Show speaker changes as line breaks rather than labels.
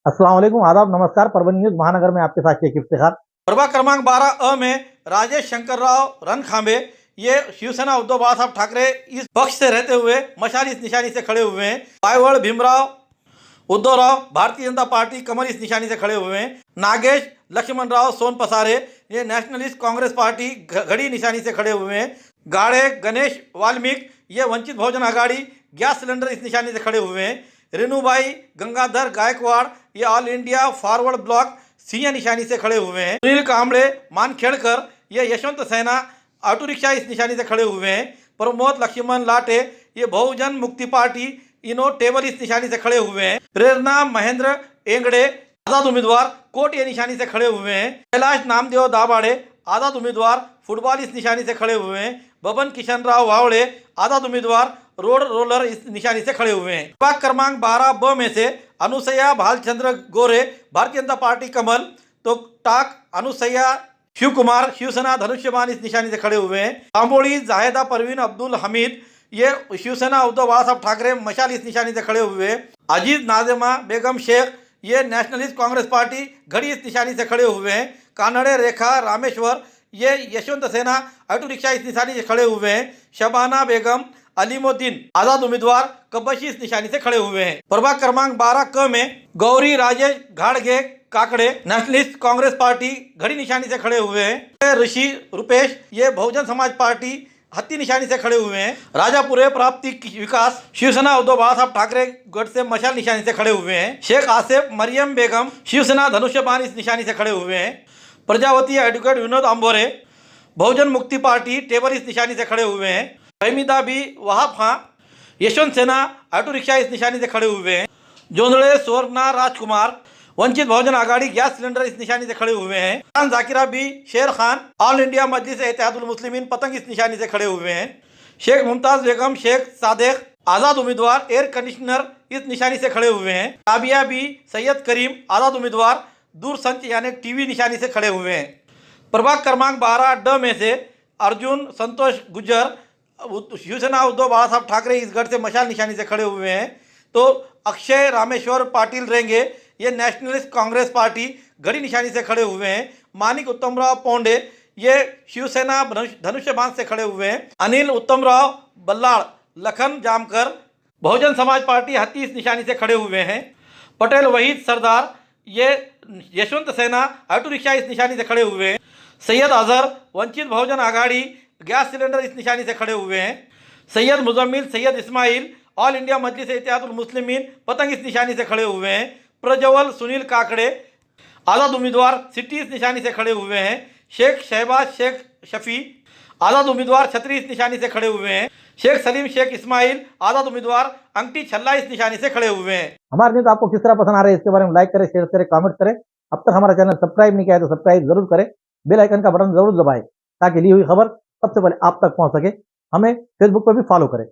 अस्सलाम वालेकुम, आदाब, नमस्कार। परभणी न्यूज महानगर में आपके साथ शेख इफ्तिखार।
प्रभाग क्रमांक 12 में राजेश शंकरराव रणखांबे ये शिवसेना उद्धव बाला साहब ठाकरे इस पक्ष से रहते हुए मशाल इस निशानी से खड़े हुए हैं। बायवड़ भीमराव उद्धवराव भारतीय जनता पार्टी कमर इस निशानी से खड़े हुए हैं। नागेश लक्ष्मणराव सोन पसारे ये नेशनलिस्ट कांग्रेस पार्टी घड़ी निशानी से खड़े हुए हैं। गाड़े गणेश वाल्मीकि ये वंचित बहुजन आघाड़ी गैस सिलेंडर इस निशानी से खड़े हुए हैं। रेणुबाई गंगाधर गायकवाड़ ये all India forward block Singh निशानी से खड़े हुए हैं। सुनील कांबळे मानखेड़कर ये यशवंत सेना ऑटो रिक्शा इस निशानी से खड़े हुए हैं। प्रमोद लक्ष्मण लाटे ये बहुजन मुक्ति पार्टी इनो टेबल इस निशानी से खड़े हुए हैं। प्रेरणा महेंद्र एंगड़े आजाद उम्मीदवार कोट ये निशानी से खड़े हुए हैं। कैलाश नामदेव दाभाड़े आजाद उम्मीदवार फुटबॉल इस निशानी से खड़े हुए हैं। बबन किशन राव वावड़े आजाद उम्मीदवार रोड रोलर इस निशानी से खड़े हुए हैं। प्रभाग क्रमांक 12 में से अनुसैया भालचंद्र गोरे भारतीय जनता पार्टी कमल तो टाक अनुसैया शिव कुमार शिवसेना धनुष्यबाण इस निशानी से खड़े हुए हैं। तांबोली जाहिदा परवीन अब्दुल हमीद ये शिवसेना उद्धव बाला साहब ठाकरे मशाल इस निशानी से खड़े हुए हैं। अजीज नाजिमा बेगम शेख ये नेशनलिस्ट कांग्रेस पार्टी घड़ी इस निशानी से खड़े हुए हैं। कानड़े रेखा रामेश्वर ये यशवंत सेना ऑटो रिक्शा इस निशानी से खड़े हुए हैं। शबाना बेगम अलीमुद्दीन आजाद उम्मीदवार कबशी इस निशानी से खड़े हुए हैं। प्रभाग क्रमांक 12 में गौरी राजेश घाड़गे काकड़े नेशनलिस्ट कांग्रेस पार्टी घड़ी निशानी से खड़े हुए हैं। ऋषि रुपेश ये बहुजन समाज पार्टी हत्ती निशानी से खड़े हुए हैं। राजापुरे प्राप्ति विकास शिवसेना उद्धव बाला साहब ठाकरे गढ़ से मशाल निशानी से खड़े हुए हैं। शेख आसिफ मरियम बेगम शिवसेना धनुष्यबाण इस निशानी से खड़े हुए हैं। प्रजावती एडवोकेट विनोद अंबोरे बहुजन मुक्ति पार्टी टेबल इस निशानी से खड़े हुए हैं। फहमीदा बी वहाब खां यशवंत सेना ऑटो रिक्शा इस निशानी से खड़े हुए हैं। जोंदड़े स्वर्णा राजकुमार वंचित बहुजन आघाड़ी गैस सिलेंडर इस निशानी से खड़े हुए हैं। खान जाकिरा बी शेर खान ऑल इंडिया मजलिस इत्तेहादुल मुस्लिमीन पतंग इस निशानी से खड़े हुए हैं। शेख मुमताज बेगम शेख सादेक आजाद उम्मीदवार एयर कंडीशनर इस निशानी से खड़े हुए हैं। राबिया बी सैयद करीम आजाद उम्मीदवार दूरसंच यानी टीवी निशानी से खड़े हुए हैं। प्रभाग क्रमांक 12 में से अर्जुन संतोष गुज्जर शिवसेना उद्धव बाला साहब ठाकरे इस गढ़ से मशाल निशानी से खड़े हुए हैं। तो अक्षय रामेश्वर पाटिल रेंगे ये नेशनलिस्ट कांग्रेस पार्टी घड़ी निशानी से खड़े हुए हैं। मानिक उत्तमराव पोंडे ये शिवसेना धनुष्यबाण से खड़े हुए हैं। अनिल उत्तमराव बल्लाड़ लखन जामकर बहुजन समाज पार्टी हत्ती इस निशानी से खड़े हुए हैं। पटेल वहीद सरदार ये यशवंत सेना ऑटो रिक्शा इस निशानी से खड़े हुए हैं। सैयद अजहर वंचित बहुजन आघाड़ी गैस सिलेंडर इस निशानी से खड़े हुए हैं। सैयद मुजम्मिल सैयद इस्माइल ऑल इंडिया मजलिस इत्तेहादुल मुस्लिमीन पतंग इस निशानी से खड़े हुए हैं। प्रज्वल सुनील काकड़े आज़ाद उम्मीदवार सिटी इस निशानी से खड़े हुए हैं। शेख शहबाज शेख शफी आज़ाद उम्मीदवार छतरी इस निशानी से खड़े हुए हैं। शेख सलीम शेख इस्माइल आज़ाद उम्मीदवार अंगठी छल्ला इस निशानी से खड़े हुए हैं।
हमारे न्यूज आपको किस तरह पसंद आ रहे हैं इसके बारे में लाइक करें, शेयर करें, कमेंट करें। अब तक हमारा चैनल सब्सक्राइब नहीं किया है तो सब्सक्राइब जरूर करें। बेल आइकन का बटन जरूर दबाएं ताकि ली हुई खबर सबसे पहले आप तक पहुंच सके। हमें फेसबुक पर भी फॉलो करें।